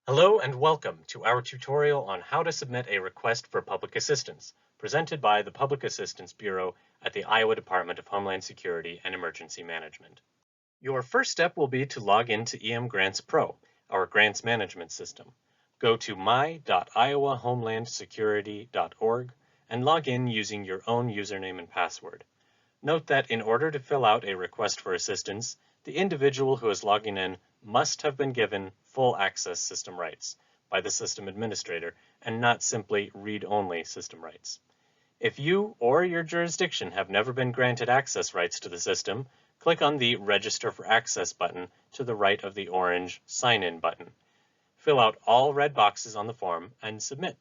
Hello and welcome to our tutorial on how to submit a request for public assistance, presented by the Public Assistance Bureau at the Iowa Department of Homeland Security and Emergency Management. Your first step will be to log into EMGrants Pro, our grants management system. Go to my.iowahomelandsecurity.org and log in using your own username and password. Note that in order to fill out a request for assistance, the individual who is logging in must have been given full access system rights by the system administrator and not simply read-only system rights. If you or your jurisdiction have never been granted access rights to the system, click on the Register for Access button to the right of the orange Sign In button. Fill out all red boxes on the form and submit.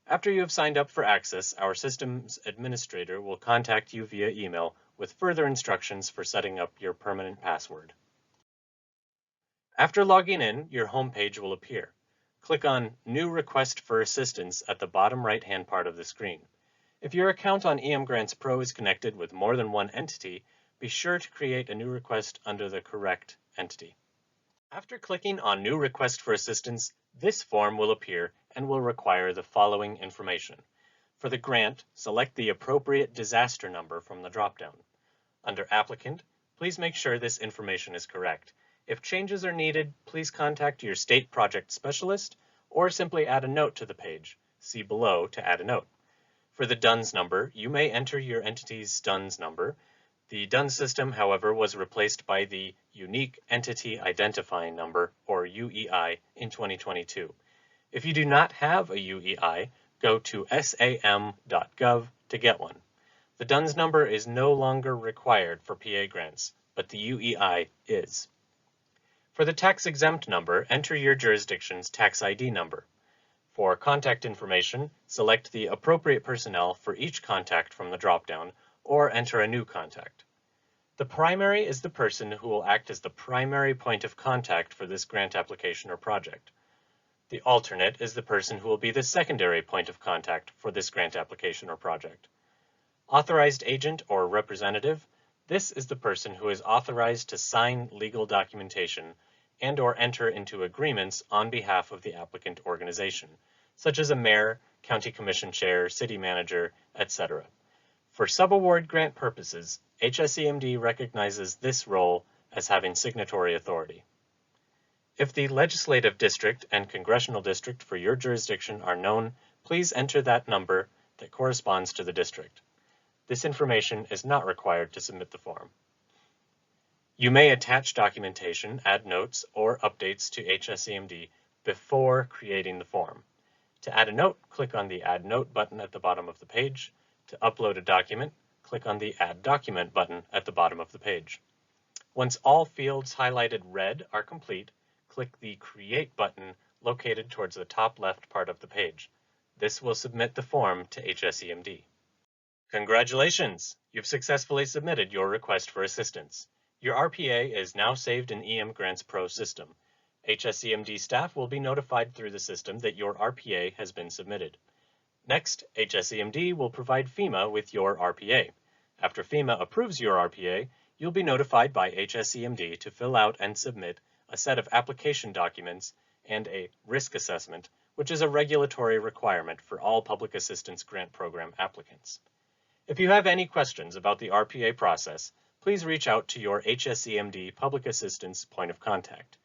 After you have signed up for access, our systems administrator will contact you via email with further instructions for setting up your permanent password. After logging in, your home page will appear. Click on New Request for Assistance at the bottom right-hand part of the screen. If your account on EMGrants Pro is connected with more than one entity, be sure to create a new request under the correct entity. After clicking on New Request for Assistance, this form will appear and will require the following information. For the grant, select the appropriate disaster number from the dropdown. Under Applicant, please make sure this information is correct. If changes are needed, please contact your state project specialist or simply add a note to the page. See below to add a note. For the DUNS number, you may enter your entity's DUNS number. The DUNS system, however, was replaced by the Unique Entity Identifying Number, or UEI, in 2022. If you do not have a UEI, go to sam.gov to get one. The DUNS number is no longer required for PA grants, but the UEI is. For the tax-exempt number, enter your jurisdiction's tax ID number. For contact information, select the appropriate personnel for each contact from the dropdown, or enter a new contact. The primary is the person who will act as the primary point of contact for this grant application or project. The alternate is the person who will be the secondary point of contact for this grant application or project. Authorized agent or representative, this is the person who is authorized to sign legal documentation and/or enter into agreements on behalf of the applicant organization, such as a mayor, county commission chair, city manager, etc. For subaward grant purposes, HSEMD recognizes this role as having signatory authority. If the legislative district and congressional district for your jurisdiction are known, please enter that number that corresponds to the district. This information is not required to submit the form. You may attach documentation, add notes, or updates to HSEMD before creating the form. To add a note, click on the Add Note button at the bottom of the page. To upload a document, click on the Add Document button at the bottom of the page. Once all fields highlighted red are complete, click the Create button located towards the top left part of the page. This will submit the form to HSEMD. Congratulations! You've successfully submitted your request for assistance. Your RPA is now saved in EMGrants Pro system. HSEMD staff will be notified through the system that your RPA has been submitted. Next, HSEMD will provide FEMA with your RPA. After FEMA approves your RPA, you'll be notified by HSEMD to fill out and submit a set of application documents and a risk assessment, which is a regulatory requirement for all public assistance grant program applicants. If you have any questions about the RPA process, please reach out to your HSEMD Public Assistance Point of Contact.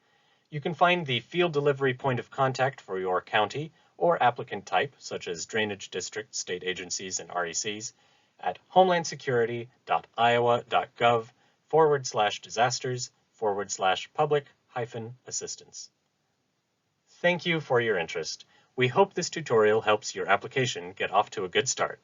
You can find the field delivery point of contact for your county or applicant type, such as drainage district, state agencies, and RECs, at homelandsecurity.iowa.gov/disasters/public-assistance. Thank you for your interest. We hope this tutorial helps your application get off to a good start.